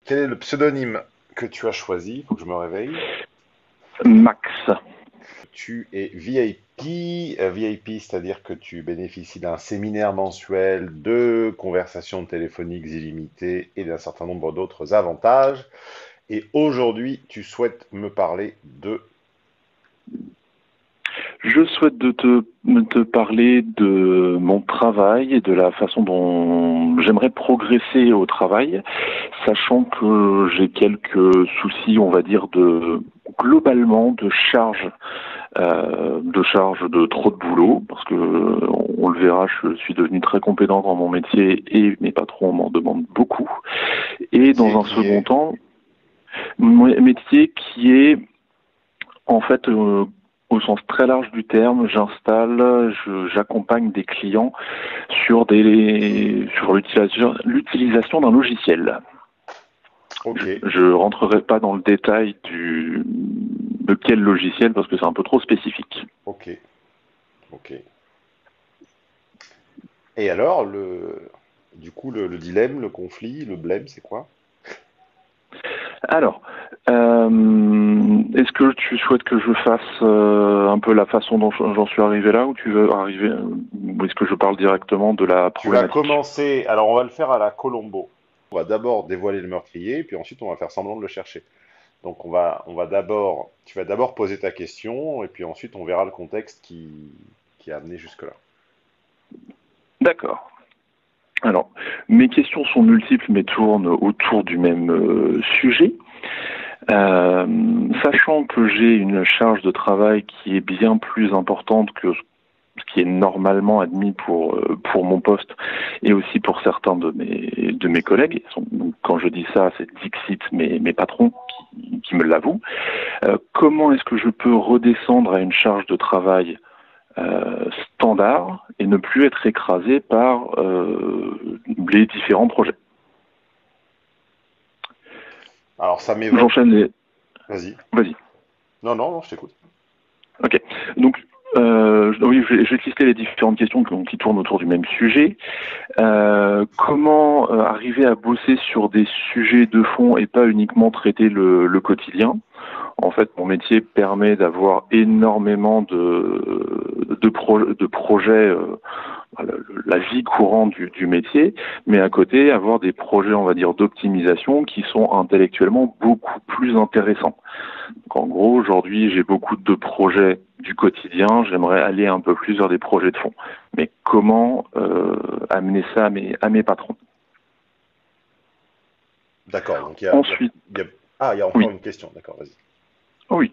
Quel est le pseudonyme que tu as choisi? Il faut que je me réveille. Max. Tu es VIP, VIP, c'est-à-dire que tu bénéficies d'un séminaire mensuel, de conversations téléphoniques illimitées et d'un certain nombre d'autres avantages. Et aujourd'hui, tu souhaites me parler de... Je souhaite te parler de mon travail et de la façon dont j'aimerais progresser au travail, sachant que j'ai quelques soucis, on va dire, globalement de charge de trop de boulot, parce que on le verra, je suis devenu très compétent dans mon métier et mes patrons m'en demandent beaucoup. Et Métier dans un qui second est... temps, mon métier qui est en fait, au sens très large du terme, j'accompagne des clients sur l'utilisation d'un logiciel. Ok, Je rentrerai pas dans le détail de quel logiciel parce que c'est un peu trop spécifique. ok, ok. Et alors, du coup, le dilemme, le conflit, le blême, c'est quoi? Alors, est-ce que tu souhaites que je fasse un peu la façon dont j'en suis arrivé là, ou tu veux arriver, ou est-ce que je parle directement de la Tu vas problématique? commencer, alors on va le faire à la Colombo. On va d'abord dévoiler le meurtrier, puis ensuite on va faire semblant de le chercher. Donc tu vas d'abord poser ta question, et puis ensuite on verra le contexte qui a amené jusque-là. D'accord. Alors, mes questions sont multiples mais tournent autour du même sujet. Euh, Sachant que j'ai une charge de travail qui est bien plus importante que ce qui est normalement admis pour mon poste et aussi pour certains de mes collègues. Donc, quand je dis ça, c'est Dixit, mes patrons qui me l'avouent. Comment est-ce que je peux redescendre à une charge de travail standard et ne plus être écrasé par les différents projets? Alors ça m'évoque... J'enchaîne les... Vas-y. Vas-y. Non, non, non, je t'écoute. Ok. Donc, oui, je vais te lister les différentes questions qui tournent autour du même sujet. Comment arriver à bosser sur des sujets de fond et pas uniquement traiter le quotidien? En fait, mon métier permet d'avoir énormément de projets, la vie courante du métier, mais à côté, avoir des projets, on va dire, d'optimisation qui sont intellectuellement beaucoup plus intéressants. Donc, en gros, aujourd'hui, j'ai beaucoup de projets du quotidien. J'aimerais aller un peu plus vers des projets de fond. Mais comment amener ça à mes patrons? D'accord, donc Ensuite, il y a... Ah, il y a encore oui, une question, d'accord, vas-y. oui.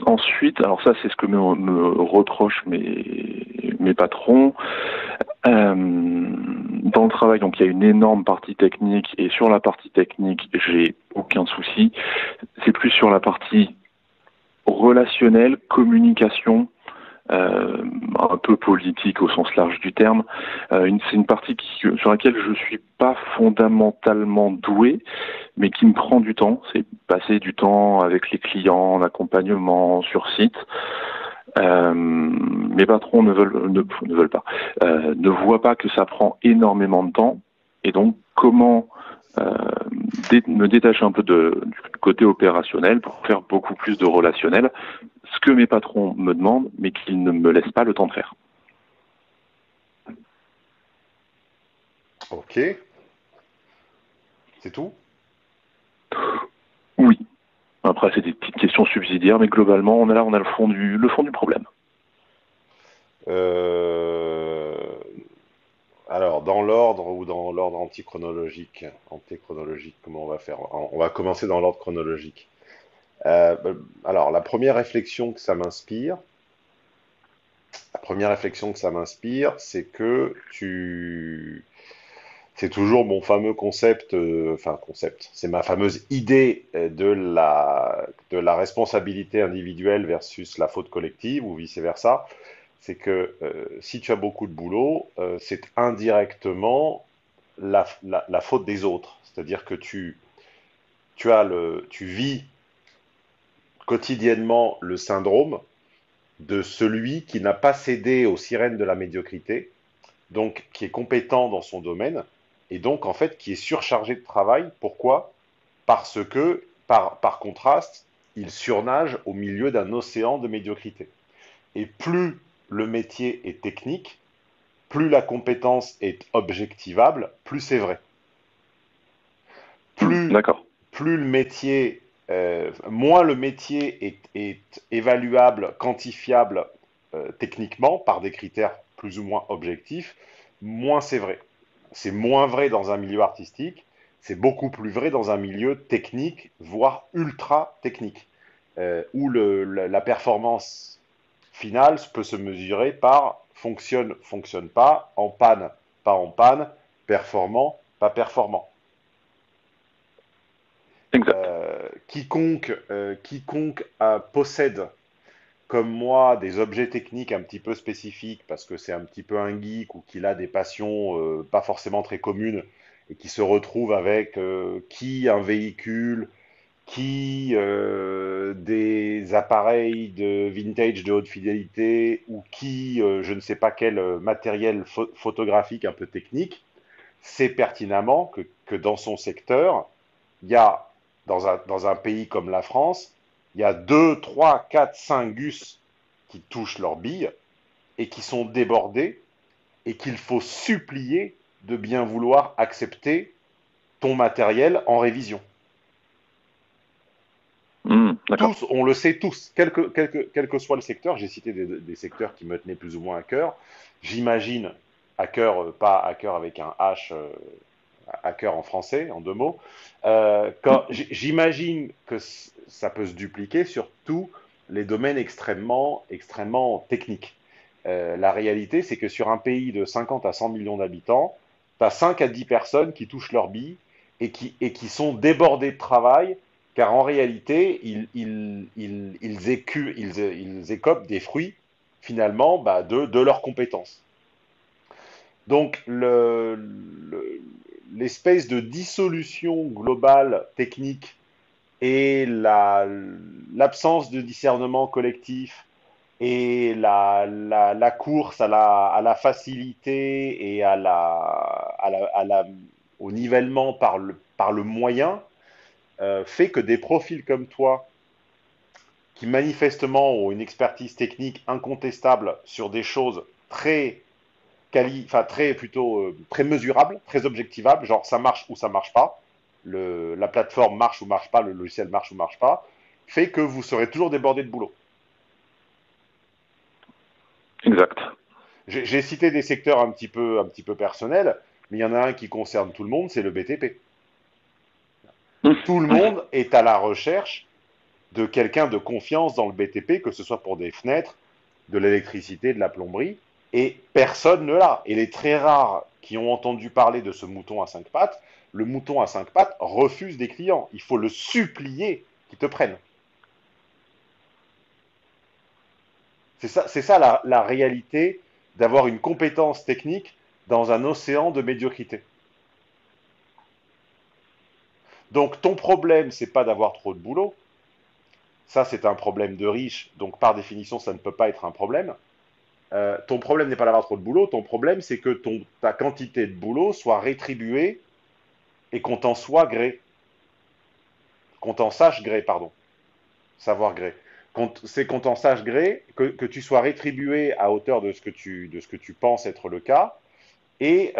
Ensuite, alors ça, c'est ce que me reprochent mes patrons. Dans le travail, donc il y a une énorme partie technique, et sur la partie technique, j'ai aucun souci. C'est plus sur la partie relationnelle, communication, un peu politique au sens large du terme. C'est une partie sur laquelle je suis pas fondamentalement doué, mais qui me prend du temps. C'est passer du temps avec les clients, en accompagnement sur site. Mes patrons ne veulent pas, ne voient pas que ça prend énormément de temps, et donc comment euh, me détacher un peu du côté opérationnel pour faire beaucoup plus de relationnel, ce que mes patrons me demandent, mais qu'ils ne me laissent pas le temps de faire. Ok, c'est tout? Oui. Après, c'est des petites questions subsidiaires, mais globalement, on a le fond du problème. Euh, Alors, dans l'ordre ou dans l'ordre antéchronologique, comment on va faire? On va commencer dans l'ordre chronologique. Alors, la première réflexion que ça m'inspire, c'est que c'est toujours mon fameux concept, enfin concept, c'est ma fameuse idée de la responsabilité individuelle versus la faute collective ou vice-versa. C'est que si tu as beaucoup de boulot, c'est indirectement la faute des autres. C'est-à-dire que tu vis quotidiennement le syndrome de celui qui n'a pas cédé aux sirènes de la médiocrité, donc qui est compétent dans son domaine, et donc en fait qui est surchargé de travail. Pourquoi? Parce que, par contraste, il surnage au milieu d'un océan de médiocrité. Et plus le métier est technique, plus la compétence est objectivable, plus c'est vrai. Plus, D'accord. plus le métier, moins le métier est évaluable, quantifiable techniquement par des critères plus ou moins objectifs, moins c'est vrai. C'est moins vrai dans un milieu artistique, c'est beaucoup plus vrai dans un milieu technique, voire ultra technique, où la performance finale peut se mesurer par fonctionne, fonctionne pas en panne, performant, pas performant. Exact. Quiconque possède, comme moi, des objets techniques un petit peu spécifiques, parce que c'est un petit peu un geek ou qu'il a des passions pas forcément très communes, et qui se retrouve avec qui un véhicule, qui des appareils de vintage de haute fidélité, ou qui je ne sais pas quel matériel photographique un peu technique, sait pertinemment que dans son secteur, il y a, dans un pays comme la France, il y a 2, 3, 4, 5 gus qui touchent leurs billes et qui sont débordés et qu'il faut supplier de bien vouloir accepter ton matériel en révision. D'accord. Tous, on le sait tous, quel que soit le secteur, j'ai cité des secteurs qui me tenaient plus ou moins à cœur. J'imagine, à cœur, pas à cœur avec un H, hacker en français, en deux mots. J'imagine que ça peut se dupliquer sur tous les domaines extrêmement techniques. La réalité, c'est que sur un pays de 50 à 100 millions d'habitants, tu as 5 à 10 personnes qui touchent leur bille et qui sont débordées de travail, car en réalité, ils écopent des fruits, finalement, bah, de leurs compétences. Donc, l'espèce de dissolution globale technique et l'absence de discernement collectif et la course à la facilité et au nivellement par le moyen fait que des profils comme toi, qui manifestement ont une expertise technique incontestable sur des choses enfin très plutôt très mesurable, très objectivable, genre ça marche ou ça marche pas, la plateforme marche ou marche pas, le logiciel marche ou marche pas, fait que vous serez toujours débordé de boulot. Exact. J'ai cité des secteurs un petit peu personnels, mais il y en a un qui concerne tout le monde, c'est le BTP. Tout le monde est à la recherche de quelqu'un de confiance dans le BTP, que ce soit pour des fenêtres, de l'électricité, de la plomberie, et personne ne l'a. Et les très rares qui ont entendu parler de ce mouton à cinq pattes, le mouton à cinq pattes refuse des clients. Il faut le supplier qu'ils te prennent. C'est ça la réalité d'avoir une compétence technique dans un océan de médiocrité. Donc ton problème, c'est pas d'avoir trop de boulot. Ça, c'est un problème de riche. Donc par définition, ça ne peut pas être un problème. Ton problème n'est pas d'avoir trop de boulot. Ton problème, c'est que ta quantité de boulot soit rétribuée et qu'on t'en soit gré. Qu'on t'en sache gré, pardon. Savoir gré. C'est qu'on t'en sache gré, que tu sois rétribué à hauteur de ce que tu penses être le cas, et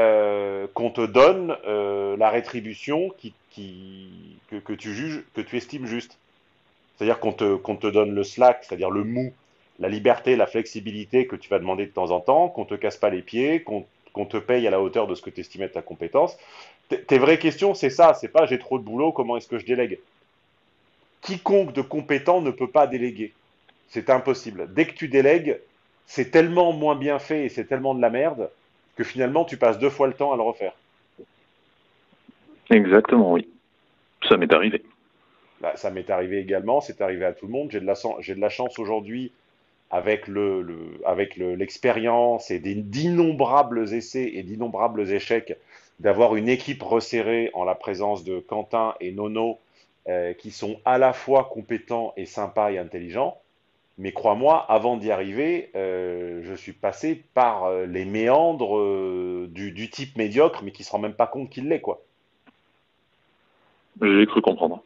qu'on te donne la rétribution que tu juges, que tu estimes juste. C'est-à-dire qu'on te donne le slack, c'est-à-dire le mou, la liberté, la flexibilité que tu vas demander de temps en temps, qu'on te casse pas les pieds, qu'on te paye à la hauteur de ce que tu estimais de ta compétence. Tes vraies questions, c'est ça, c'est pas j'ai trop de boulot, comment est-ce que je délègue? Quiconque de compétent ne peut pas déléguer. C'est impossible. Dès que tu délègues, c'est tellement moins bien fait et c'est tellement de la merde que finalement tu passes deux fois le temps à le refaire. Exactement, oui. Ça m'est arrivé. Bah, ça m'est arrivé également, c'est arrivé à tout le monde. J'ai de la chance aujourd'hui avec l'expérience et d'innombrables essais et d'innombrables échecs, d'avoir une équipe resserrée en la présence de Quentin et Nono, qui sont à la fois compétents et sympas et intelligents. Mais crois-moi, avant d'y arriver, je suis passé par les méandres du type médiocre, mais qui se rend même pas compte qu'il l'est, quoi. J'ai cru comprendre.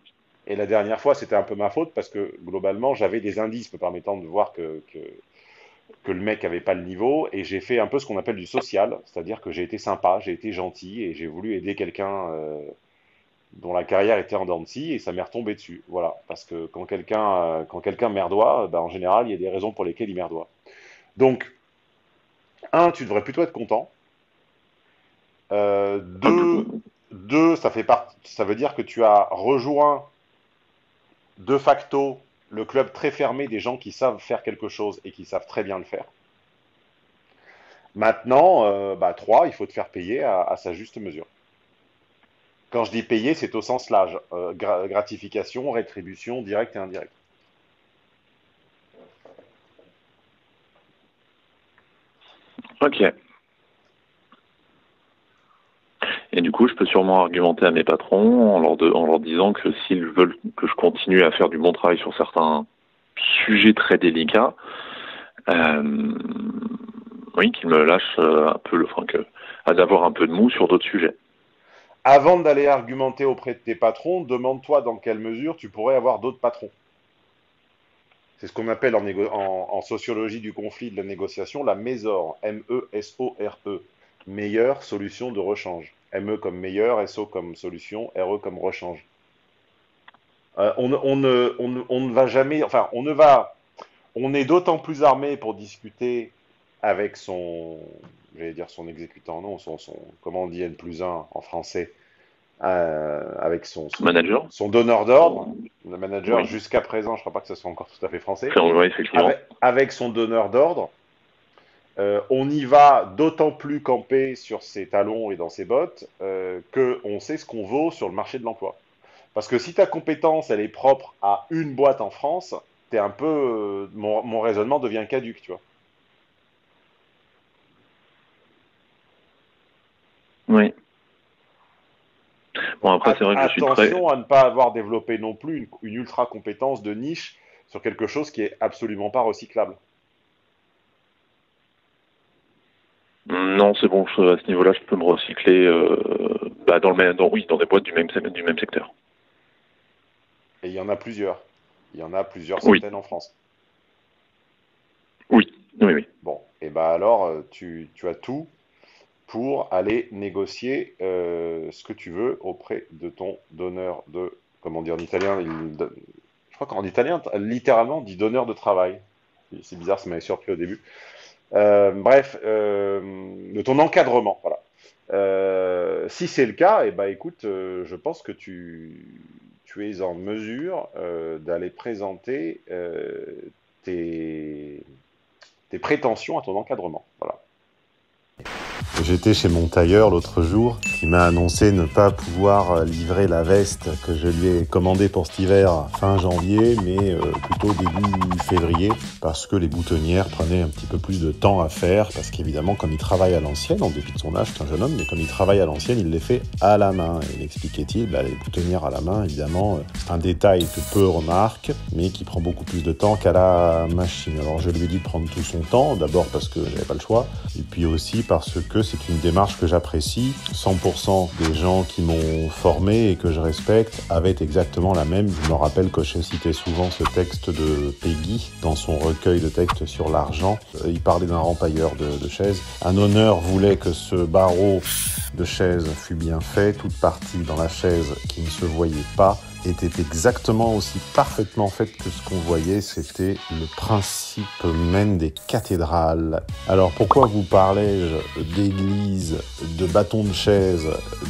Et la dernière fois, c'était un peu ma faute parce que globalement, j'avais des indices me permettant de voir que le mec avait pas le niveau, et j'ai fait un peu ce qu'on appelle du social, c'est-à-dire que j'ai été sympa, j'ai été gentil, et j'ai voulu aider quelqu'un dont la carrière était en dents de scie, et ça m'est retombé dessus. Voilà, parce que quand quelqu'un merdoit, ben, en général, il y a des raisons pour lesquelles il merdoit. Donc, un, tu devrais plutôt être content. Deux, ça veut dire que tu as rejoint de facto le club très fermé des gens qui savent faire quelque chose et qui savent très bien le faire. Maintenant, bah, 3, il faut te faire payer à sa juste mesure. Quand je dis payer, c'est au sens large. Gratification, rétribution, directe et indirecte. Ok. Et du coup, je peux sûrement argumenter à mes patrons en leur disant que s'ils veulent que je continue à faire du bon travail sur certains sujets très délicats, oui, qu'ils me lâchent un peu d'avoir un peu de mou sur d'autres sujets. Avant d'aller argumenter auprès de tes patrons, demande-toi dans quelle mesure tu pourrais avoir d'autres patrons. C'est ce qu'on appelle en sociologie du conflit de la négociation la MESORE, M-E-S-O-R-E, meilleure solution de rechange. M-E comme meilleur, S-O comme solution, R-E comme rechange. On ne va jamais, enfin, on est d'autant plus armé pour discuter avec j'allais dire son exécutant, non, comment on dit N+1 en français, avec Manager. son donneur d'ordre, le manager, Oui. jusqu'à présent, je ne crois pas que ce soit encore tout à fait français, Oui, effectivement. avec son donneur d'ordre, on y va d'autant plus campé sur ses talons et dans ses bottes qu'on sait ce qu'on vaut sur le marché de l'emploi. Parce que si ta compétence, elle est propre à une boîte en France, t'es un peu, mon raisonnement devient caduc, tu vois. Oui. Bon, après, c'est vrai que je suis très... Attention à ne pas avoir développé non plus une ultra compétence de niche sur quelque chose qui est absolument pas recyclable. Non, c'est bon, à ce niveau-là, je peux me recycler dans des boîtes du même secteur. Et il y en a plusieurs. Il y en a plusieurs Oui. centaines en France. Oui, oui, oui. Bon, et ben alors, tu as tout pour aller négocier ce que tu veux auprès de ton donneur de, comment dire en italien, je crois qu'en italien, littéralement, on dit donneur de travail. C'est bizarre, ça m'avait surpris au début. De ton encadrement, voilà. Si c'est le cas, eh ben, écoute, je pense que tu es en mesure d'aller présenter tes prétentions à ton encadrement. Voilà. J'étais chez mon tailleur l'autre jour qui m'a annoncé ne pas pouvoir livrer la veste que je lui ai commandée pour cet hiver fin janvier, mais plutôt début février, parce que les boutonnières prenaient un petit peu plus de temps à faire, parce qu'évidemment, comme il travaille à l'ancienne, en dépit de son âge, c'est un jeune homme, mais comme il travaille à l'ancienne, il les fait à la main. Et m'expliquait-il, les boutonnières à la main, évidemment, c'est un détail que peu remarquent, mais qui prend beaucoup plus de temps qu'à la machine. Alors je lui ai dit de prendre tout son temps, d'abord parce que j'avais pas le choix, et puis aussi parce que c'est une démarche que j'apprécie. 100% des gens qui m'ont formé et que je respecte avaient exactement la même. Je me rappelle que j'ai cité souvent ce texte de Peggy dans son recueil de textes sur l'argent. Il parlait d'un rempailleur de chaises. Un honneur voulait que ce barreau de chaise fût bien fait. Toute partie dans la chaise qui ne se voyait pas était exactement aussi parfaitement faite que ce qu'on voyait. C'était le principe même des cathédrales. Alors pourquoi vous parlez-je d'église, de bâtons de chaise,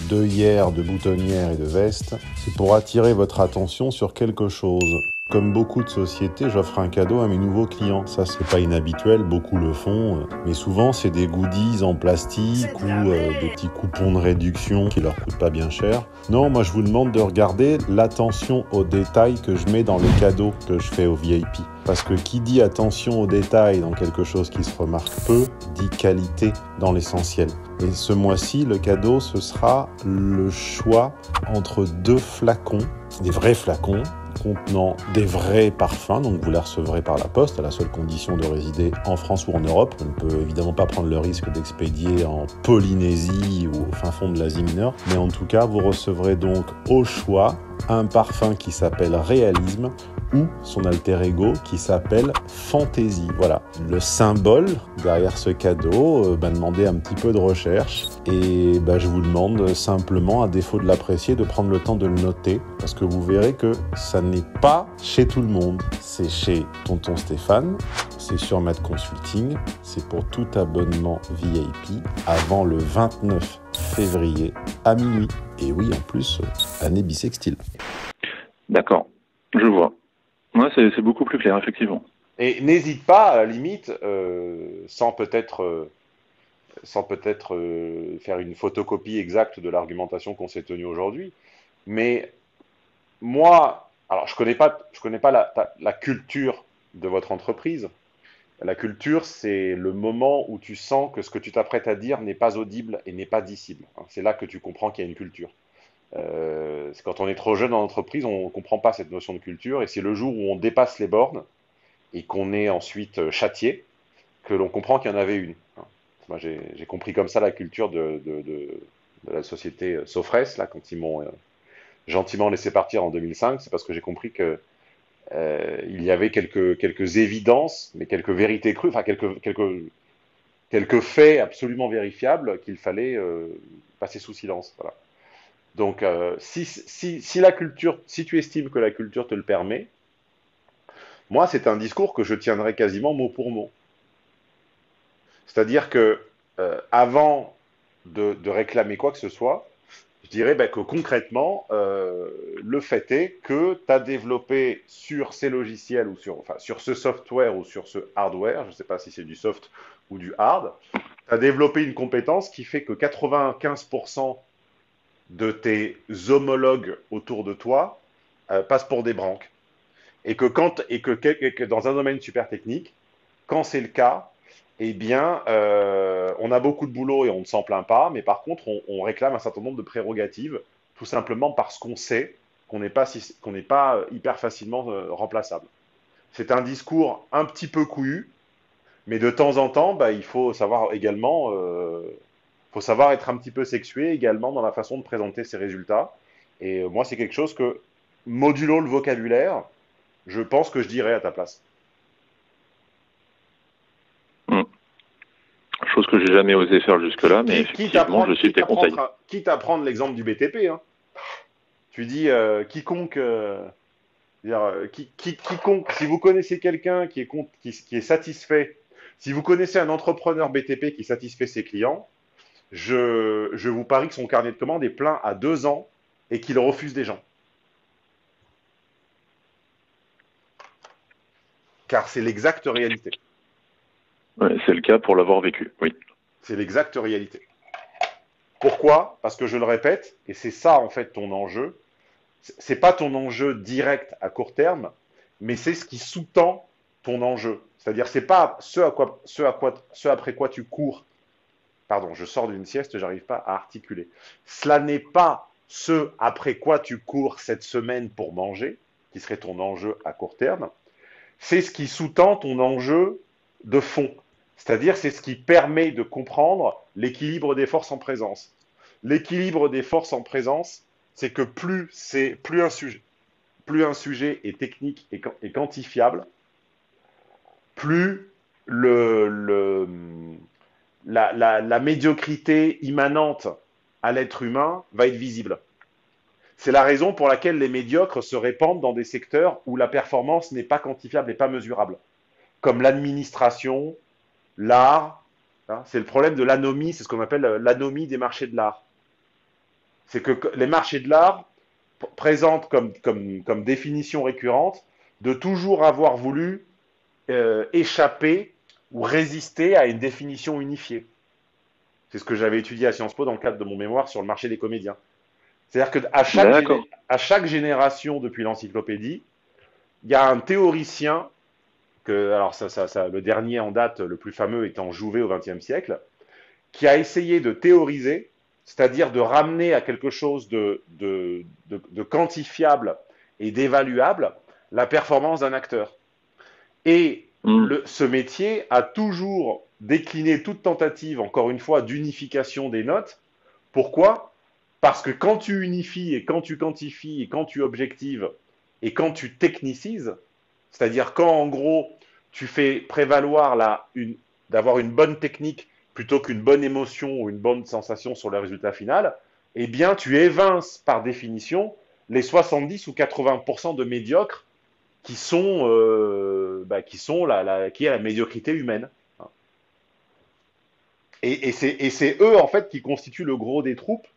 d'œillères, de boutonnières et de vestes? C'est pour attirer votre attention sur quelque chose. Comme beaucoup de sociétés, j'offre un cadeau à mes nouveaux clients. Ça, c'est pas inhabituel, beaucoup le font. Mais souvent, c'est des goodies en plastique ou des petits coupons de réduction qui leur coûtent pas bien cher. Non, moi, je vous demande de regarder l'attention aux détails que je mets dans les cadeaux que je fais aux VIP. Parce que qui dit attention aux détails dans quelque chose qui se remarque peu, dit qualité dans l'essentiel. Et ce mois-ci, le cadeau, ce sera le choix entre 2 flacons, des vrais flacons, contenant des vrais parfums, donc vous les recevrez par la poste, à la seule condition de résider en France ou en Europe. On ne peut évidemment pas prendre le risque d'expédier en Polynésie ou au fin fond de l'Asie mineure, mais en tout cas, vous recevrez donc au choix un parfum qui s'appelle Réalisme ou son alter ego qui s'appelle Fantaisie. Voilà, le symbole derrière ce cadeau m'a demandé un petit peu de recherche et je vous demande simplement, à défaut de l'apprécier, de prendre le temps de le noter parce que vous verrez que ça n'est pas chez tout le monde. C'est chez Tonton Stéphane, c'est sur Mad Consulting, c'est pour tout abonnement VIP avant le 29 février à minuit. Et oui, en plus, année bissextile. D'accord, je vois. Ouais, c'est beaucoup plus clair, effectivement. Et n'hésite pas, à la limite, sans peut-être faire une photocopie exacte de l'argumentation qu'on s'est tenue aujourd'hui, mais moi, alors je connais pas la culture de votre entreprise. La culture, c'est le moment où tu sens que ce que tu t'apprêtes à dire n'est pas audible et n'est pas dissible. C'est là que tu comprends qu'il y a une culture. C'est quand on est trop jeune dans l'entreprise, on ne comprend pas cette notion de culture, et c'est le jour où on dépasse les bornes et qu'on est ensuite châtié que l'on comprend qu'il y en avait une. Moi, j'ai compris comme ça la culture de la société Sofres, là, quand ils m'ont gentiment laissé partir en 2005, c'est parce que j'ai compris que il y avait quelques évidences, mais quelques vérités crues, enfin quelques faits absolument vérifiables qu'il fallait passer sous silence. Voilà. Donc, si la culture, si tu estimes que la culture te le permet, moi, c'est un discours que je tiendrai quasiment mot pour mot. C'est-à-dire que avant de réclamer quoi que ce soit, je dirais que concrètement, le fait est que tu as développé sur ces logiciels ou sur ce software ou sur ce hardware, je ne sais pas si c'est du soft ou du hard, tu as développé une compétence qui fait que 95% de tes homologues autour de toi passent pour des branques. Et que dans un domaine super technique, quand c'est le cas, eh bien, on a beaucoup de boulot et on ne s'en plaint pas, mais par contre, on réclame un certain nombre de prérogatives, tout simplement parce qu'on sait qu'on n'est pas hyper facilement remplaçable. C'est un discours un petit peu couillu, mais de temps en temps, il faut savoir également, faut savoir être un petit peu sexué également dans la façon de présenter ses résultats. Et moi, c'est quelque chose que, modulo le vocabulaire, je pense que je dirais à ta place. Chose que j'ai jamais osé faire jusque-là, mais effectivement, je suis tes conseils. Quitte à prendre l'exemple du BTP, hein. Tu dis quiconque, quiconque, si vous connaissez quelqu'un qui est satisfait, si vous connaissez un entrepreneur BTP qui satisfait ses clients, je vous parie que son carnet de commandes est plein à 2 ans et qu'il refuse des gens. Car c'est l'exacte réalité. Ouais, c'est le cas pour l'avoir vécu, oui. C'est l'exacte réalité. Pourquoi? Parce que je le répète, et c'est ça en fait ton enjeu, c'est pas ton enjeu direct à court terme, mais c'est ce qui sous-tend ton enjeu. C'est-à-dire, c'est pas ce après quoi tu cours. Pardon, je sors d'une sieste, j'arrive pas à articuler. Cela n'est pas ce après quoi tu cours cette semaine pour manger, qui serait ton enjeu à court terme. C'est ce qui sous-tend ton enjeu de fond. C'est-à-dire, c'est ce qui permet de comprendre l'équilibre des forces en présence. L'équilibre des forces en présence, c'est que plus un sujet est technique et quantifiable, plus la médiocrité immanente à l'être humain va être visible. C'est la raison pour laquelle les médiocres se répandent dans des secteurs où la performance n'est pas quantifiable et pas mesurable, comme l'administration, l'art. C'est le problème de l'anomie, c'est ce qu'on appelle l'anomie des marchés de l'art. C'est que les marchés de l'art présentent comme définition récurrente de toujours avoir voulu échapper ou résister à une définition unifiée. C'est ce que j'avais étudié à Sciences Po dans le cadre de mon mémoire sur le marché des comédiens. C'est-à-dire qu'à chaque génération depuis l'encyclopédie, il y a un théoricien, le dernier en date, le plus fameux étant Jouvet au XXe siècle, qui a essayé de théoriser, c'est-à-dire de ramener à quelque chose de quantifiable et d'évaluable la performance d'un acteur. Et ce métier a toujours décliné toute tentative, encore une fois, d'unification des notes. Pourquoi? Parce que quand tu unifies et quand tu quantifies et quand tu objectives et quand tu technicises, c'est-à-dire quand en gros tu fais prévaloir d'avoir une bonne technique plutôt qu'une bonne émotion ou une bonne sensation sur le résultat final, eh bien tu évinces par définition les 70 ou 80% de médiocres qui sont, qui est la médiocrité humaine. Et c'est eux en fait qui constituent le gros des troupes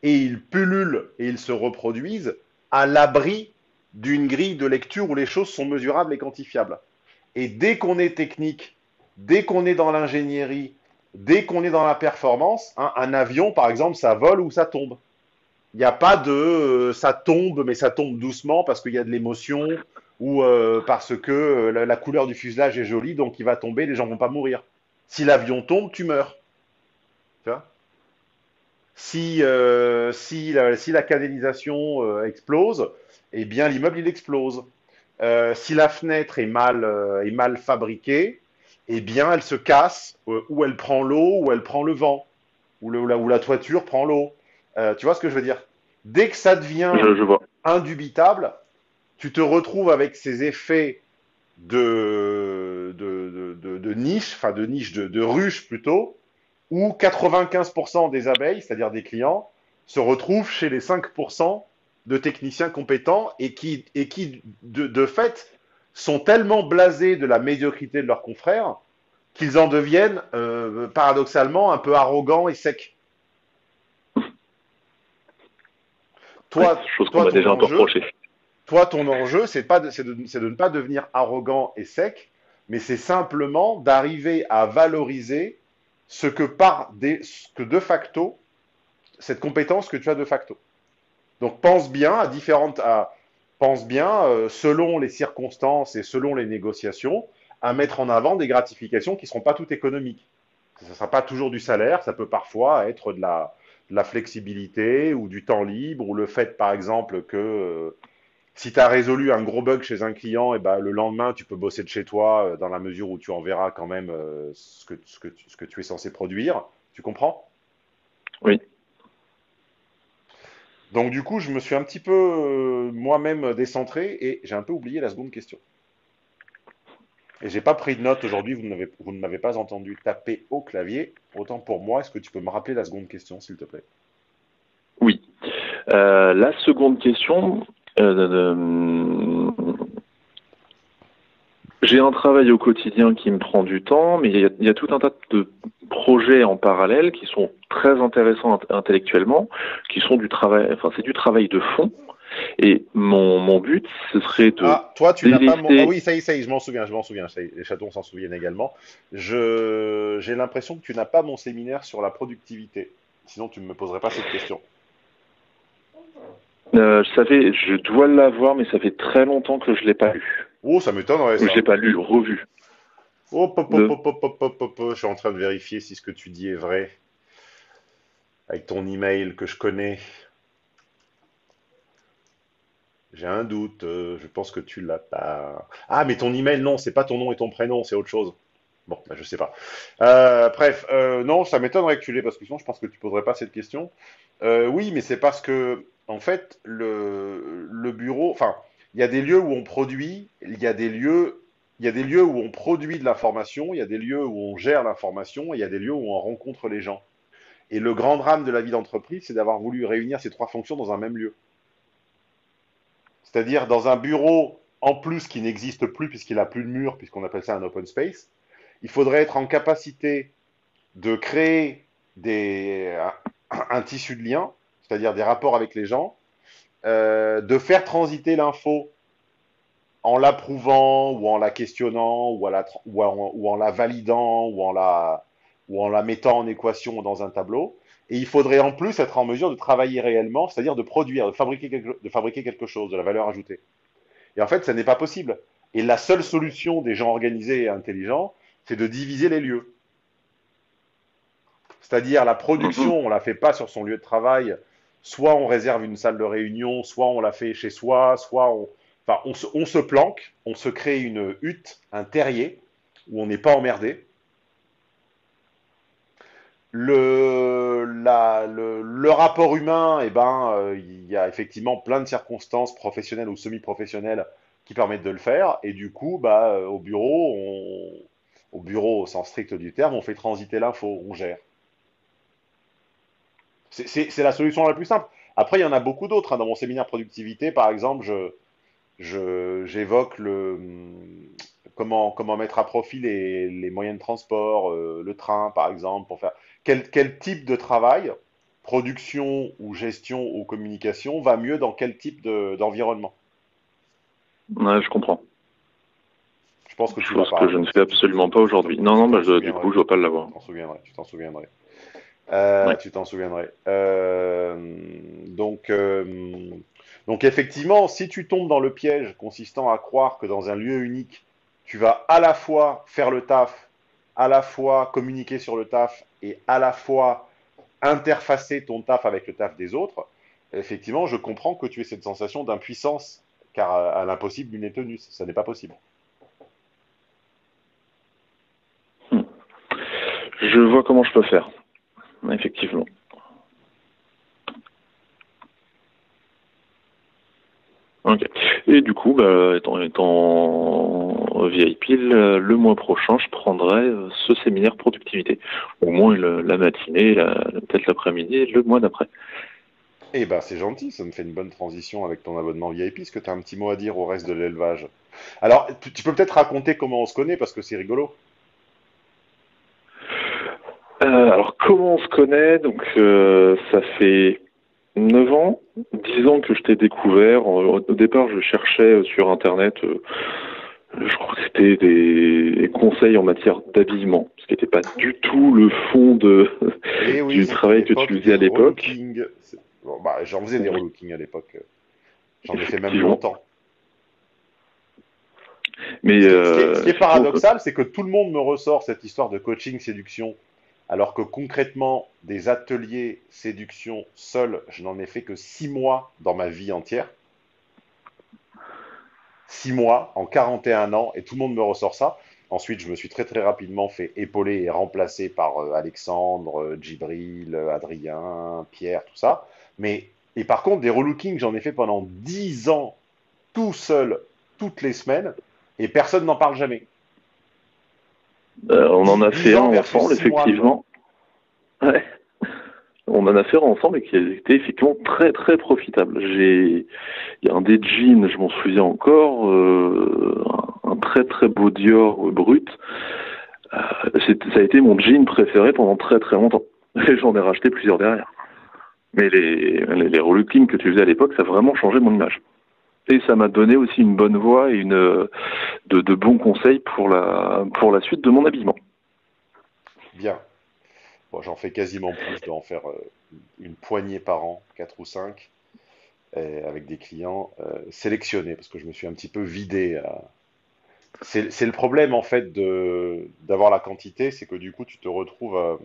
et ils pullulent et ils se reproduisent à l'abri d'une grille de lecture où les choses sont mesurables et quantifiables. Et dès qu'on est technique, dès qu'on est dans l'ingénierie, dès qu'on est dans la performance, hein, un avion, par exemple, ça vole ou ça tombe. Il n'y a pas de ça tombe, mais ça tombe doucement parce qu'il y a de l'émotion ou parce que la couleur du fuselage est jolie, donc il va tomber, les gens vont pas mourir. Si l'avion tombe, tu meurs. Tu vois, si la canalisation explose, eh bien l'immeuble il explose. Si la fenêtre est mal fabriquée, eh bien elle se casse, ou elle prend l'eau, ou elle prend le vent, ou la toiture prend l'eau. Tu vois ce que je veux dire? Dès que ça devient Je vois. indubitable, tu te retrouves avec ces effets de niche, enfin de niche, de ruche plutôt, où 95% des abeilles, c'est-à-dire des clients, se retrouvent chez les 5% de techniciens compétents et qui de fait, sont tellement blasés de la médiocrité de leurs confrères qu'ils en deviennent paradoxalement un peu arrogants et secs. Ouais, Toi, chose qu'on toi m'a ton déjà un peu enjeu, reproché. Toi, ton enjeu, c'est de ne pas devenir arrogant et sec, mais c'est simplement d'arriver à valoriser ce que de facto, cette compétence que tu as de facto. Donc pense bien, selon les circonstances et selon les négociations, à mettre en avant des gratifications qui ne seront pas toutes économiques. Ça ne sera pas toujours du salaire, ça peut parfois être de la flexibilité ou du temps libre, ou le fait, par exemple, que si tu as résolu un gros bug chez un client, et ben, le lendemain, tu peux bosser de chez toi dans la mesure où tu enverras quand même ce que tu es censé produire. Tu comprends? Oui. Donc du coup, je me suis un petit peu moi-même décentré et j'ai un peu oublié la seconde question. Et j'ai pas pris de note aujourd'hui, vous ne m'avez pas entendu taper au clavier. Autant pour moi, est-ce que tu peux me rappeler la seconde question, s'il te plaît? Oui. La seconde question, j'ai un travail au quotidien qui me prend du temps, mais il y a tout un tas de projets en parallèle qui sont très intéressants intellectuellement, qui sont du travail, enfin c'est du travail de fond. Et mon but, ce serait de Ah, toi, tu n'as pas mon... Ah délaisser. oui, ça y est, je m'en souviens, ça y est, les chatons s'en souviennent également. J'ai l'impression que tu n'as pas mon séminaire sur la productivité. Sinon, tu ne me poserais pas cette question. Je dois l'avoir, mais ça fait très longtemps que je l'ai pas lu. Oh, ça m'étonnerait, Je ça. l'ai pas lu, revu. Hop, hop, hop, Le... hop, hop, hop, hop, hop, hop. Je suis en train de vérifier si ce que tu dis est vrai. Avec ton email que je connais. J'ai un doute, je pense que tu l'as pas. Ah, mais ton email, non, c'est pas ton nom et ton prénom, c'est autre chose. Bon, bah, je sais pas. Bref, non, ça m'étonnerait que tu l'aies, parce que sinon, je pense que tu poserais pas cette question. Oui, mais c'est parce que, en fait, le bureau, enfin, il y a des lieux où on produit, il y a des lieux où on produit de l'information, il y a des lieux où on gère l'information, et il y a des lieux où on rencontre les gens. Et le grand drame de la vie d'entreprise, c'est d'avoir voulu réunir ces trois fonctions dans un même lieu. C'est-à-dire dans un bureau, en plus, qui n'existe plus puisqu'il n'a plus de mur, puisqu'on appelle ça un open space, il faudrait être en capacité de créer un tissu de lien, c'est-à-dire des rapports avec les gens, de faire transiter l'info en l'approuvant ou en la questionnant ou en la validant ou en la mettant en équation dans un tableau. Et il faudrait en plus être en mesure de travailler réellement, c'est-à-dire de produire, de fabriquer quelque chose, de la valeur ajoutée. Et en fait, ça n'est pas possible. Et la seule solution des gens organisés et intelligents, c'est de diviser les lieux. C'est-à-dire la Mhm. production, on ne la fait pas sur son lieu de travail soit on réserve une salle de réunion, soit on la fait chez soi, enfin, on se planque, on se crée une hutte, un terrier, où on n'est pas emmerdé. Le rapport humain, eh ben, il y a effectivement plein de circonstances professionnelles ou semi-professionnelles qui permettent de le faire. Et du coup, bah, au bureau au sens strict du terme, on fait transiter l'info, on gère. C'est la solution la plus simple. Après, il y en a beaucoup d'autres, hein. Dans mon séminaire productivité, par exemple, j'évoque comment mettre à profit les moyens de transport, le train, par exemple, pour faire quel type de travail, production ou gestion ou communication, va mieux dans quel type d'environnement. Ouais, je comprends. Je pense que tu Chose que je ne fais absolument pas aujourd'hui. Non, bah, du coup, je ne dois pas l'avoir. Tu t'en souviendrais. Ouais. Tu t'en souviendrais. Donc effectivement, si tu tombes dans le piège consistant à croire que dans un lieu unique, tu vas à la fois faire le taf, à la fois communiquer sur le taf et à la fois interfacer ton taf avec le taf des autres, effectivement, je comprends que tu aies cette sensation d'impuissance, car à l'impossible, nul n'est tenu. Ça n'est pas possible. Je vois comment je peux faire. Effectivement. Ok. Et du coup, bah, étant VIP, le mois prochain, je prendrai ce séminaire productivité. Au moins la matinée, peut-être l'après-midi, le mois d'après. Eh ben, c'est gentil, ça me fait une bonne transition avec ton abonnement VIP. Est-ce que tu as un petit mot à dire au reste de l'élevage? Alors, tu peux peut-être raconter comment on se connaît, parce que c'est rigolo. Alors, comment on se connaît? Donc, ça fait 9 ans, 10 ans que je t'ai découvert. Au départ, je cherchais sur Internet, je crois que c'était des conseils en matière d'habillement, ce qui n'était pas du tout le fond Oui, du travail que tu faisais à l'époque. Bon, bah, j'en faisais des relookings à l'époque. J'en ai fait même longtemps. Mais ce qui est paradoxal, c'est que tout le monde me ressort cette histoire de coaching séduction, alors que concrètement, des ateliers séduction seuls, je n'en ai fait que 6 mois dans ma vie entière. 6 mois en 41 ans, et tout le monde me ressort ça. Ensuite, je me suis très très rapidement fait épauler et remplacer par Alexandre, Djibril, Adrien, Pierre, tout ça. Et par contre, des relookings, j'en ai fait pendant 10 ans, tout seul, toutes les semaines, et personne n'en parle jamais. On en a fait un ensemble, effectivement. Ouais. On en a fait un ensemble et qui était effectivement très très profitable. Il y a un des jeans, je m'en souviens encore, un très très beau Dior brut. Ça a été mon jean préféré pendant très très longtemps. Et j'en ai racheté plusieurs derrière. Mais les relookings que tu faisais à l'époque, ça a vraiment changé mon image. Et ça m'a donné aussi une bonne voix et de bons conseils pour la suite de mon habillement. Bien. Bon, j'en fais quasiment plus, je dois en faire une poignée par an, 4 ou 5, avec des clients sélectionnés, parce que je me suis un petit peu vidé. C'est le problème, en fait, d'avoir la quantité, c'est que du coup, tu te retrouves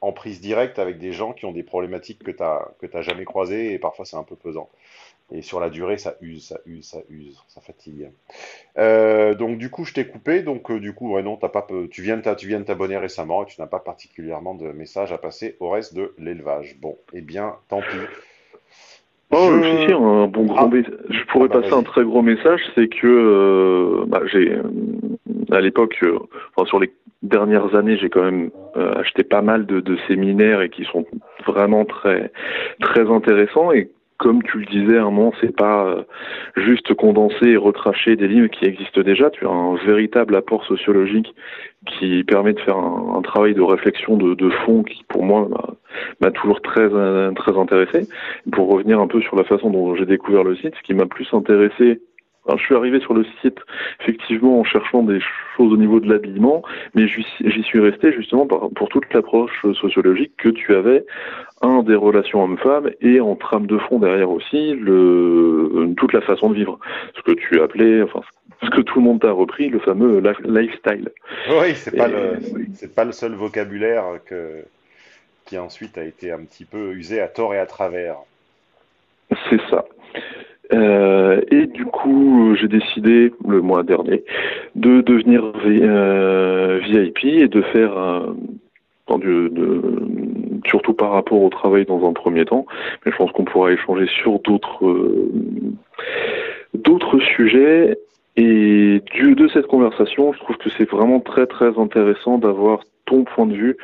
en prise directe avec des gens qui ont des problématiques que t'as jamais croisées, et parfois c'est un peu pesant. Et sur la durée, ça use, ça fatigue. Donc du coup, je t'ai coupé. Donc du coup, ouais, non, tu viens de t'abonner récemment et tu n'as pas particulièrement de messages à passer au reste de l'élevage. Bon, eh bien, tant pis. Si, un bon gros message. Je pourrais passer un très gros message, c'est que j'ai à l'époque, enfin sur les dernières années, j'ai quand même acheté pas mal de séminaires et qui sont vraiment très très intéressants. Et comme tu le disais à un moment, c'est pas juste condenser et recracher des livres qui existent déjà. Tu as un véritable apport sociologique qui permet de faire un travail de réflexion de fond qui, pour moi, m'a toujours très très intéressé. Pour revenir un peu sur la façon dont j'ai découvert le site, ce qui m'a plus intéressé, alors, je suis arrivé sur le site effectivement en cherchant des choses au niveau de l'habillement, mais j'y suis resté justement pour toute l'approche sociologique que tu avais, des relations hommes-femmes, et en trame de fond derrière aussi toute la façon de vivre, ce que tu appelais, enfin ce que tout le monde t'a repris, le fameux lifestyle. Oui, c'est pas le seul vocabulaire qui ensuite a été un petit peu usé à tort et à travers. C'est ça. Et du coup, j'ai décidé le mois dernier de devenir VIP et de faire surtout par rapport au travail dans un premier temps, mais je pense qu'on pourra échanger sur d'autres sujets. Et de cette conversation, je trouve que c'est vraiment très très intéressant d'avoir ton point de vue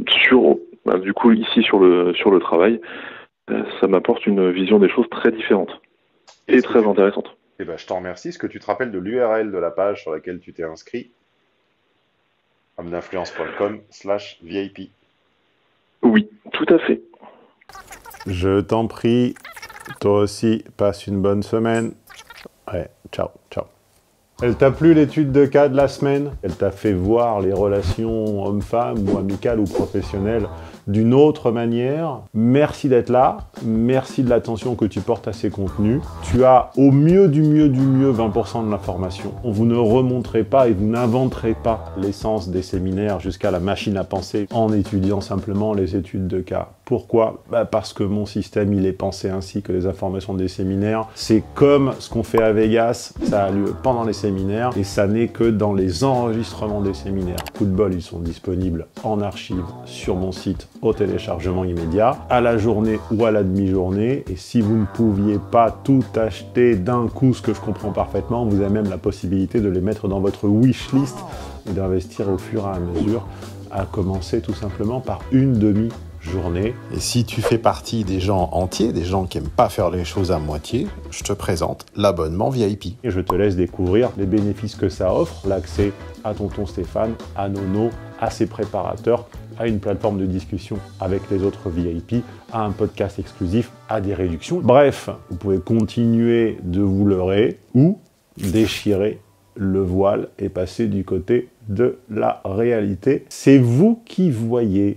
sur, du coup ici sur le travail. Ça m'apporte une vision des choses très différente et très intéressante. Eh ben, je t'en remercie. Est-ce que tu te rappelles de l'URL de la page sur laquelle tu t'es inscrit? Homme-d'influence.com/VIP. Oui, tout à fait. Je t'en prie, toi aussi, passe une bonne semaine. Ouais, ciao, ciao. Elle t'a plu l'étude de cas de la semaine? Elle t'a fait voir les relations hommes-femmes ou amicales ou professionnelles d'une autre manière? Merci d'être là, merci de l'attention que tu portes à ces contenus. Tu as au mieux du mieux du mieux 20% de l'information. Vous ne remonterez pas et vous n'inventerez pas l'essence des séminaires jusqu'à la machine à penser en étudiant simplement les études de cas. Pourquoi? Parce que mon système, il est pensé ainsi que les informations des séminaires. C'est comme ce qu'on fait à Vegas, ça a lieu pendant les séminaires et ça n'est que dans les enregistrements des séminaires. Coup de bol, ils sont disponibles en archive sur mon site au téléchargement immédiat, à la journée ou à la demi-journée. Et si vous ne pouviez pas tout acheter d'un coup, ce que je comprends parfaitement, vous avez même la possibilité de les mettre dans votre wishlist et d'investir au fur et à mesure, à commencer tout simplement par une demi-journée. Et si tu fais partie des gens entiers, des gens qui n'aiment pas faire les choses à moitié, je te présente l'abonnement VIP. Et je te laisse découvrir les bénéfices que ça offre, l'accès à Tonton Stéphane, à Nono, à ses préparateurs, à une plateforme de discussion avec les autres VIP, à un podcast exclusif, à des réductions. Bref, vous pouvez continuer de vous leurrer ou déchirer le voile et passer du côté de la réalité. C'est vous qui voyez.